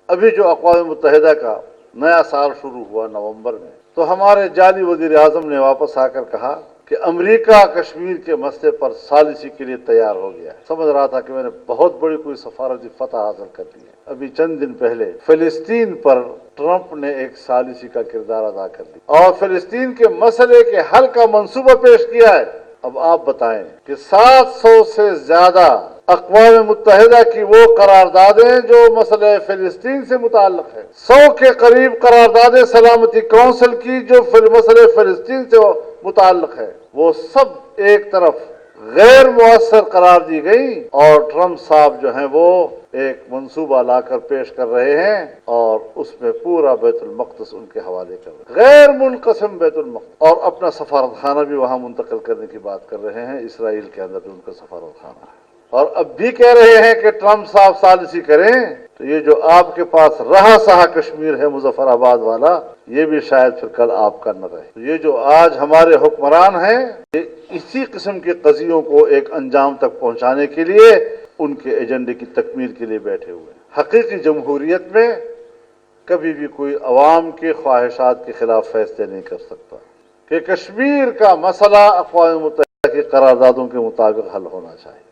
ابھی جو اقوام متحدہ کا نیا سال شروع ہوا نومبر میں، تو ہمارے جعلی وزیر اعظم نے واپس آ کر کہا کہ امریکہ کشمیر کے مسئلے پر ثالثی کے لیے تیار ہو گیا ہے۔ سمجھ رہا تھا کہ میں نے بہت بڑی کوئی سفارتی فتح حاصل کر لی ہے۔ ابھی چند دن پہلے فلسطین پر ٹرمپ نے ایک ثالثی کا کردار ادا کر دیا اور فلسطین کے مسئلے کے حل کا منصوبہ پیش کیا ہے۔ اب آپ بتائیں کہ 700 سے زیادہ اقوام متحدہ کی وہ قراردادیں جو مسئلہ فلسطین سے متعلق ہے، 100 کے قریب قراردادیں سلامتی کونسل کی جو مسئلہ فلسطین سے متعلق ہے، وہ سب ایک طرف غیر مؤثر قرار دی گئی اور ٹرمپ صاحب جو ہیں وہ ایک منصوبہ لا کر پیش کر رہے ہیں اور اس میں پورا بیت المقدس ان کے حوالے کر رہے ہیں، غیر منقسم بیت المقدس، اور اپنا سفارت خانہ بھی وہاں منتقل کرنے کی بات کر رہے ہیں۔ اسرائیل کے اندر بھی ان کا سفارت خانہ ہے اور اب بھی کہہ رہے ہیں کہ ٹرمپ صاحب ثالثی کریں تو یہ جو آپ کے پاس رہا سہا کشمیر ہے مظفر آباد والا، یہ بھی شاید پھر کل آپ کا نہ رہے۔ یہ جو آج ہمارے حکمران ہیں، یہ اسی قسم کے قضیوں کو ایک انجام تک پہنچانے کے لیے ان کے ایجنڈے کی تکمیل کے لیے بیٹھے ہوئے ہیں۔ حقیقی جمہوریت میں کبھی بھی کوئی عوام کے خواہشات کے خلاف فیصلے نہیں کر سکتا کہ کشمیر کا مسئلہ اقوام متحدہ کی قراردادوں کے مطابق حل ہونا چاہیے،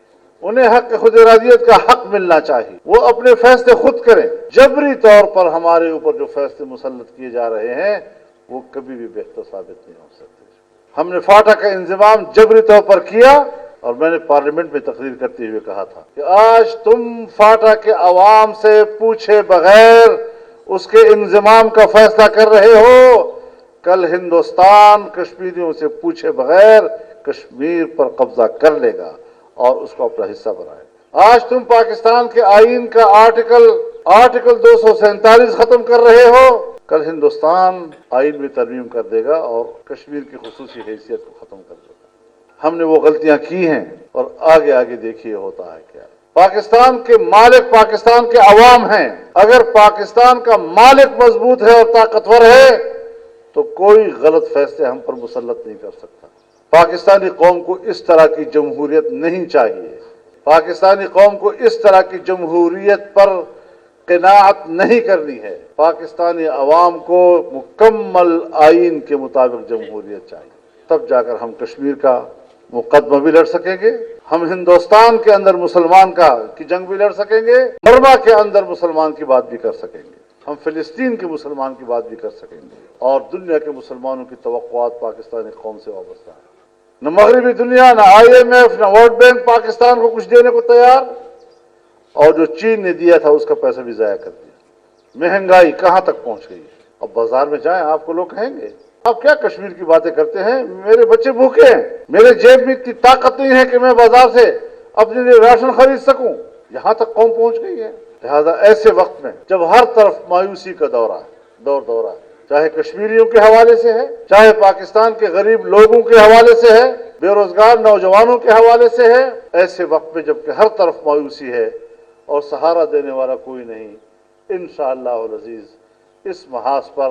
انہیں حق خود ارادیت کا حق ملنا چاہیے، وہ اپنے فیصلے خود کریں۔ جبری طور پر ہمارے اوپر جو فیصلے مسلط کیے جا رہے ہیں وہ کبھی بھی بہتر ثابت نہیں ہو سکتے۔ ہم نے فاٹا کا انضمام جبری طور پر کیا اور میں نے پارلیمنٹ میں تقریر کرتے ہوئے کہا تھا کہ آج تم فاٹا کے عوام سے پوچھے بغیر اس کے انضمام کا فیصلہ کر رہے ہو، کل ہندوستان کشمیریوں سے پوچھے بغیر کشمیر پر قبضہ کر لے گا اور اس کو اپنا حصہ بنائے گا۔ آج تم پاکستان کے آئین کا آرٹیکل 247 ختم کر رہے ہو، کل ہندوستان آئین میں ترمیم کر دے گا اور کشمیر کی خصوصی حیثیت کو ختم کر دے گا۔ ہم نے وہ غلطیاں کی ہیں اور آگے دیکھیے ہوتا ہے کیا۔ پاکستان کے مالک پاکستان کے عوام ہیں، اگر پاکستان کا مالک مضبوط ہے اور طاقتور ہے تو کوئی غلط فیصلے ہم پر مسلط نہیں کر سکتا۔ پاکستانی قوم کو اس طرح کی جمہوریت نہیں چاہیے، پاکستانی قوم کو اس طرح کی جمہوریت پر قناعت نہیں کرنی ہے۔ پاکستانی عوام کو مکمل آئین کے مطابق جمہوریت چاہیے، تب جا کر ہم کشمیر کا مقدمہ بھی لڑ سکیں گے، ہم ہندوستان کے اندر مسلمان کی جنگ بھی لڑ سکیں گے، برما کے اندر مسلمان کی بات بھی کر سکیں گے، ہم فلسطین کے مسلمان کی بات بھی کر سکیں گے، اور دنیا کے مسلمانوں کی توقعات پاکستانی قوم سے وابستہ ہیں۔ نہ مغربی دنیا، نہ IMF، نہ ورلڈ بینک پاکستان کو کچھ دینے کو تیار، اور جو چین نے دیا تھا اس کا پیسہ بھی ضائع کر دیا۔ مہنگائی کہاں تک پہنچ گئی ہے؟ اب بازار میں جائیں آپ کو لوگ کہیں گے آپ کیا کشمیر کی باتیں کرتے ہیں، میرے بچے بھوکے ہیں، میرے جیب میں اتنی طاقت نہیں ہے کہ میں بازار سے اپنے لیے راشن خرید سکوں۔ یہاں تک قوم پہنچ گئی ہے۔ لہذا ایسے وقت میں جب ہر طرف مایوسی کا دورہ ہے، چاہے کشمیریوں کے حوالے سے ہے، چاہے پاکستان کے غریب لوگوں کے حوالے سے ہے، بے روزگار نوجوانوں کے حوالے سے ہے، ایسے وقت میں جب کہ ہر طرف مایوسی ہے اور سہارا دینے والا کوئی نہیں، انشاءاللہ العزیز اس محاذ پر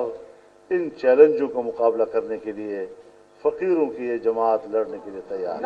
ان چیلنجوں کا مقابلہ کرنے کے لیے فقیروں کی یہ جماعت لڑنے کے لیے تیار ہے۔